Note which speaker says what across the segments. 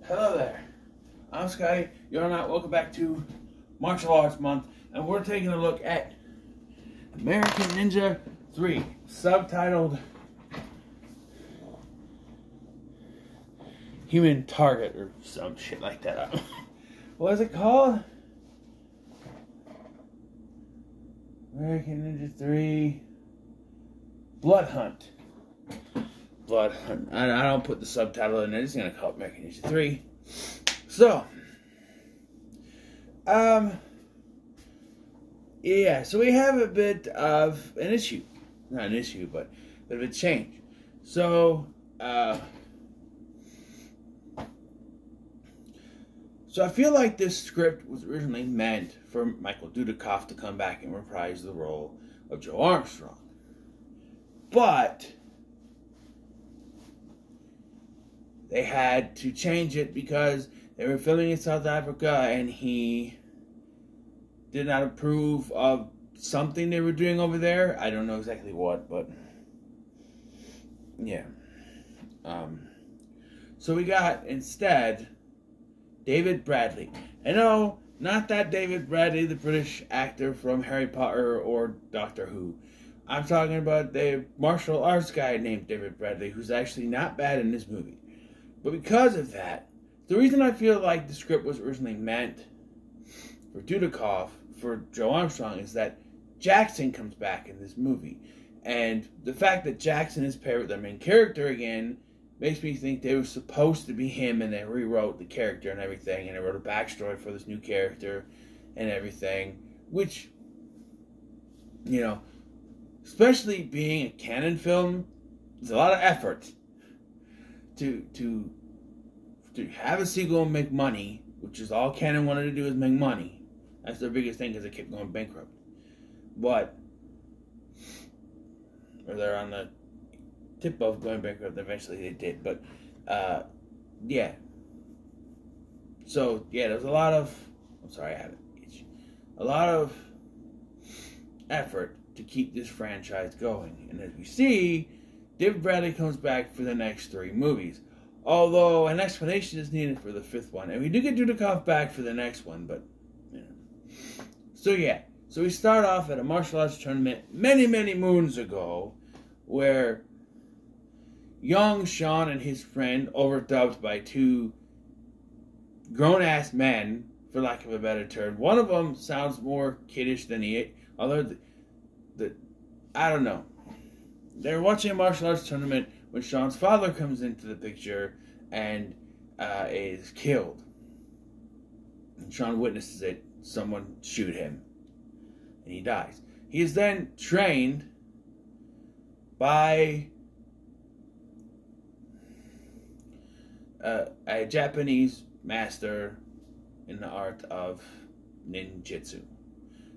Speaker 1: Hello there. I'm Scotty. You're not. Welcome back to Martial Arts Month, and we're taking a look at American Ninja 3, subtitled Human Target or some shit like that. What is it called? American Ninja 3 Blood Hunt. Blood Hunt. I don't put the subtitle in there. It's gonna call it American Ninja 3. So, yeah. So we have a bit of an issue, not an issue, but a bit of a change. So, so I feel like this script was originally meant for Michael Dudikoff to come back and reprise the role of Joe Armstrong, but they had to change it because they were filming in South Africa and he did not approve of something they were doing over there. I don't know exactly what, but yeah. So we got instead David Bradley. And no, not that David Bradley, the British actor from Harry Potter or Doctor Who. I'm talking about the martial arts guy named David Bradley, who's actually not bad in this movie. But because of that, the reason I feel like the script was originally meant for Dudikoff, for Joe Armstrong, is that Jackson comes back in this movie. And the fact that Jackson is paired with their main character again makes me think they were supposed to be him, and they rewrote the character and everything, and they wrote a backstory for this new character and everything, which, you know, especially being a canon film, there's a lot of effort to have a sequel and make money, which is all Canon wanted to do, is make money. That's their biggest thing, because they kept going bankrupt. But, or they're on the tip of going bankrupt. Eventually they did, but yeah. So yeah, there's a lot of, I'm sorry, I have it. A lot of effort to keep this franchise going, and as we see, David Bradley comes back for the next 3 movies. Although an explanation is needed for the 5th one. And we do get Dudikoff back for the next one, but, you know. So yeah. So we start off at a martial arts tournament many, many moons ago, where young Sean and his friend, overdubbed by 2 grown-ass men, for lack of a better term. One of them sounds more kiddish than the other. I don't know. They're watching a martial arts tournament when Sean's father comes into the picture and is killed. And Sean witnesses it. Someone shoot him. And he dies. He is then trained by a Japanese master in the art of ninjutsu.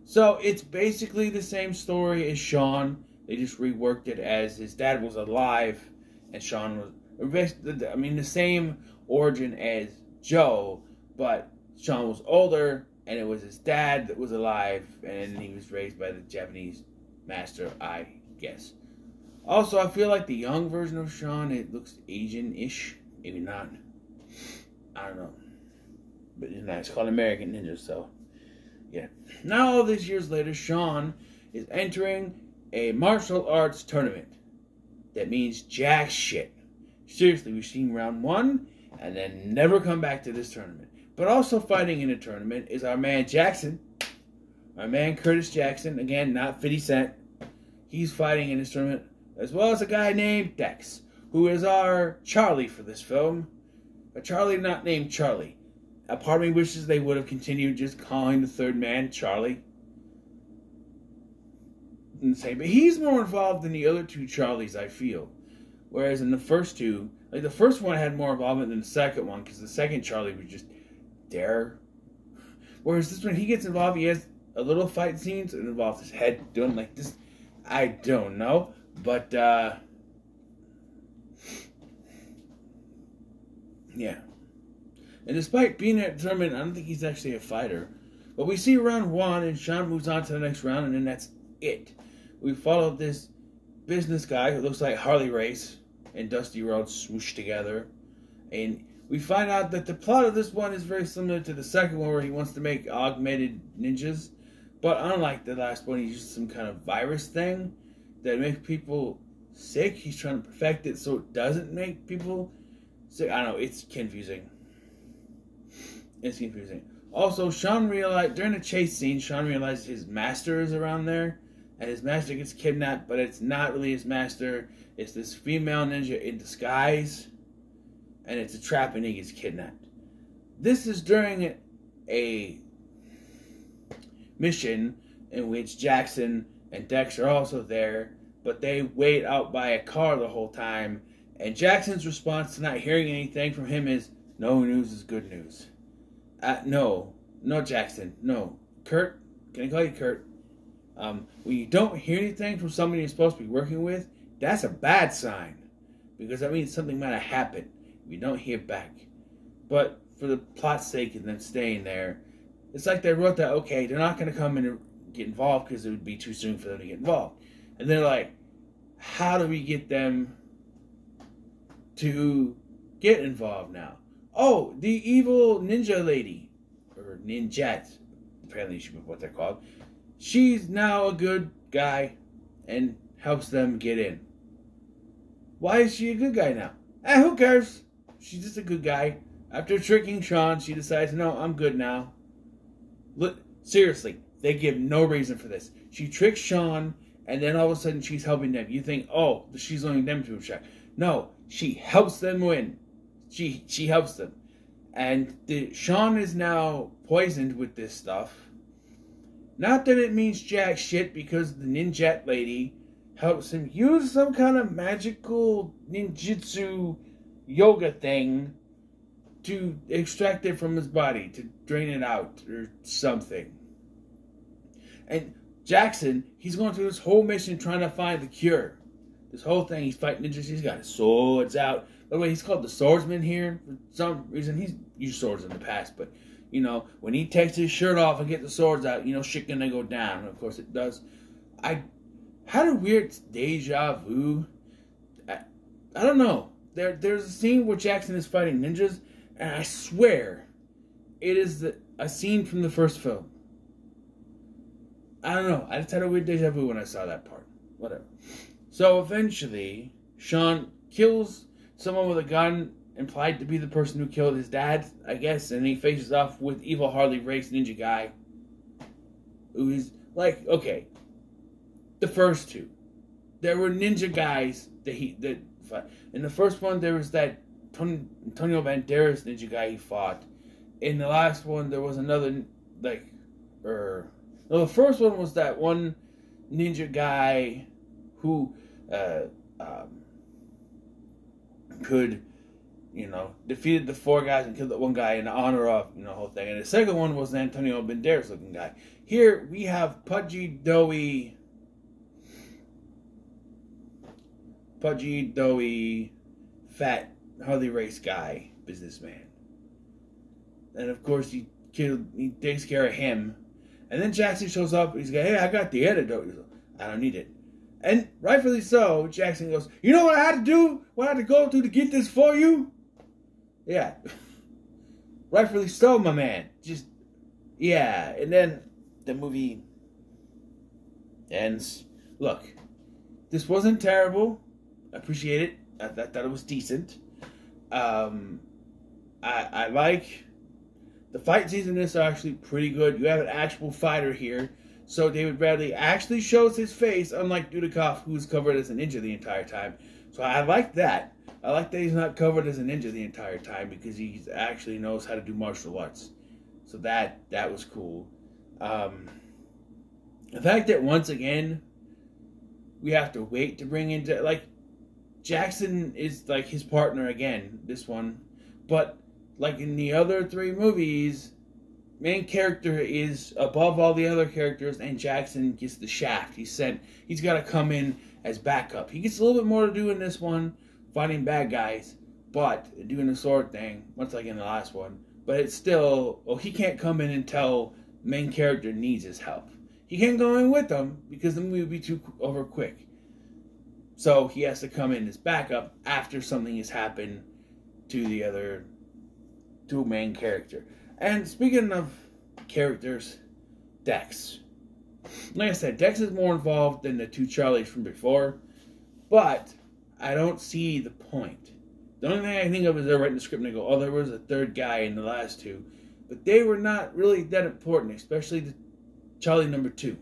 Speaker 1: So it's basically the same story as Sean. They just reworked it as his dad was alive and Sean was, I mean, the same origin as Joe, but Sean was older and it was his dad that was alive, and he was raised by the Japanese master, I guess. Also, I feel like the young version of Sean, it looks Asian-ish. Maybe not. I don't know. But it's called American Ninja, so yeah. Now, all these years later, Sean is entering a martial arts tournament. That means jack shit. Seriously, we've seen round 1 and then never come back to this tournament. But also fighting in a tournament is our man Jackson. Our man Curtis Jackson. Again, not 50 Cent. He's fighting in this tournament. As well as a guy named Dex, who is our Charlie for this film. A Charlie not named Charlie. A part of me wishes they would have continued just calling the third man Charlie. Insane. But he's more involved than the other 2 Charlies, I feel. Whereas in the first 2, like the first one had more involvement than the second one, because the second Charlie was just there. Whereas this one, he gets involved, he has a little fight scenes and involves his head doing like this. I don't know. But, yeah. And despite being at the tournament, I don't think he's actually a fighter. But we see round 1, and Sean moves on to the next round, and then that's it. We follow this business guy who looks like Harley Race and Dusty Rhodes smooshed together. And we find out that the plot of this one is very similar to the second one, where he wants to make augmented ninjas. But unlike the last one, he used some kind of virus thing that makes people sick. He's trying to perfect it so it doesn't make people sick. I don't know. It's confusing. It's confusing. Also, Sean realized, during the chase scene, Sean realized his master is around there. And his master gets kidnapped, but it's not really his master. It's this female ninja in disguise. And it's a trap, and he gets kidnapped. This is during a mission in which Jackson and Dex are also there, but they wait out by a car the whole time. And Jackson's response to not hearing anything from him is, "No news is good news." No, Jackson, no. Kurt, can I call you Kurt? When you don't hear anything from somebody you're supposed to be working with, that's a bad sign, because that means something might have happened. We don't hear back. But for the plot's sake and them staying there, it's like they wrote that, okay, they're not going to come in and get involved because it would be too soon for them to get involved. And they're like, how do we get them to get involved now? Oh, the evil ninja lady, or ninjette, apparently should be what they're called. She's now a good guy and helps them get in. Why is she a good guy now? Who cares? She's just a good guy. After tricking Sean, she decides, no, I'm good now. Look, seriously, they give no reason for this. She tricks Sean, and then all of a sudden she's helping them. You think, oh, she's leading them to a check. No, she helps them win. She helps them. And Sean is now poisoned with this stuff. Not that it means jack shit, because the ninjette lady helps him use some kind of magical ninjutsu yoga thing to extract it from his body, to drain it out or something. And Jackson, he's going through this whole mission trying to find the cure. This whole thing, he's fighting ninjas, he's got his swords out. By the way, he's called the swordsman here. For some reason, he's used swords in the past, but, you know, when he takes his shirt off and get the swords out, you know, shit gonna go down. Of course it does. I had a weird deja vu. I don't know. There's a scene where Jackson is fighting ninjas, and I swear it is a scene from the first film. I don't know. I just had a weird deja vu when I saw that part. Whatever. So eventually, Sean kills someone with a gun, implied to be the person who killed his dad, I guess, and he faces off with evil Harley Race ninja guy, who is like, okay, the first two, there were ninja guys that fought. In the first one, there was that Antonio Banderas ninja guy he fought. In the last one, there was another, the first one was that one ninja guy who could, you know, defeated the four guys and killed that one guy in honor of, you know, the whole thing. And the second one was the Antonio Banderas looking guy. Here we have pudgy, doughy, fat Harley Race guy, businessman. And of course he takes care of him. And then Jackson shows up and he's like, hey, I got the antidote. He's like, I don't need it. And rightfully so, Jackson goes, you know what I had to do? What I had to go through to get this for you? Yeah. Rightfully so, my man. Just, yeah. And then the movie ends. Look, this wasn't terrible. I appreciate it. I thought it was decent. I like the fight scenes in this are actually pretty good. You have an actual fighter here. So David Bradley actually shows his face, unlike Dudikoff, who's covered as a ninja the entire time. So I like that. I like that he's not covered as a ninja the entire time, because he actually knows how to do martial arts. So that was cool. The fact that once again we have to wait to bring into, like, Jackson is like his partner again, this one. But like in the other three movies, main character is above all the other characters, and Jackson gets the shaft. He's got to come in as backup. He gets a little bit more to do in this one, fighting bad guys, but doing the sword thing, much like in the last one. But it's still, he can't come in until main character needs his help. He can't go in with them because the movie would be too over quick. So he has to come in as backup after something has happened to the other to a main character. And speaking of characters, Dex. Like I said, Dex is more involved than the two Charlies from before, but I don't see the point. The only thing I think of is they're writing the script and they go, oh, there was a third guy in the last two. But they were not really that important, especially the Charlie number 2.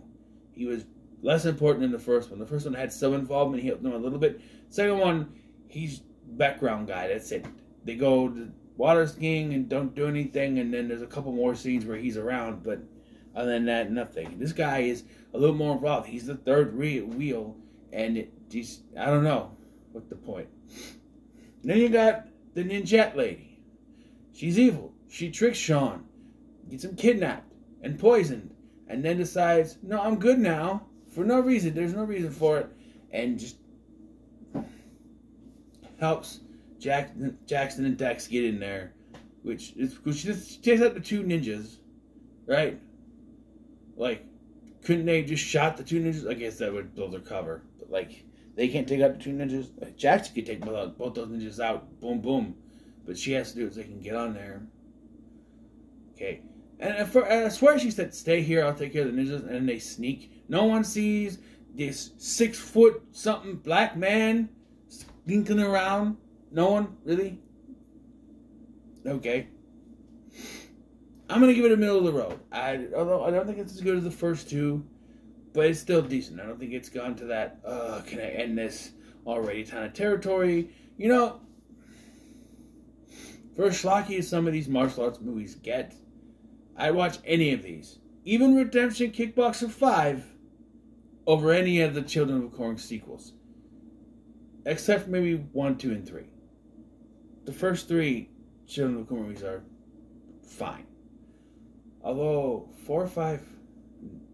Speaker 1: He was less important than the first one. The first one had some involvement. He helped them a little bit. Second one, he's background guy. That's it. They go to water skiing and don't do anything, and then there's a couple more scenes where he's around, but other than that, nothing. This guy is a little more involved. He's the third wheel, and I don't know what's the point. And then you got the ninjette lady. She's evil. She tricks Sean, gets him kidnapped and poisoned, and then decides, no, I'm good now, for no reason. There's no reason for it, and just helps Jackson and Dex get in there, which she just takes out the two ninjas, right? Like, couldn't they just shot the two ninjas? I guess that would build their cover, but like, they can't take out the two ninjas. Like, Jackson could take both those ninjas out, boom, boom, but she has to do it so they can get on there. Okay, and I swear she said, "Stay here, I'll take care of the ninjas," and then they sneak. No one sees this 6-foot-something black man sneaking around. No one, really? Okay. I'm going to give it a middle of the road. Although I don't think it's as good as the first two, but it's still decent. I don't think it's gone to that, can I end this already kind of territory. You know, for as schlocky as some of these martial arts movies get, I'd watch any of these. Even Redemption Kickboxer 5 over any of the Children of Korn sequels. Except for maybe 1, 2, and 3. The first 3 Children of Korn movies are fine. Although 4, 5,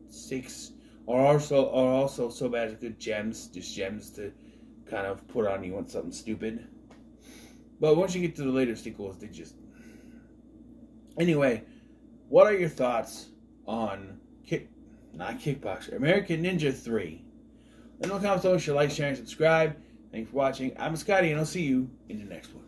Speaker 1: 6 are also so bad as good gems. Just gems to kind of put on you want something stupid. But once you get to the later sequels, they just... Anyway, what are your thoughts on Kickboxer, American Ninja 3? Let me know in the comments below. Like, share, and subscribe. Thanks for watching. I'm Scotty, and I'll see you in the next one.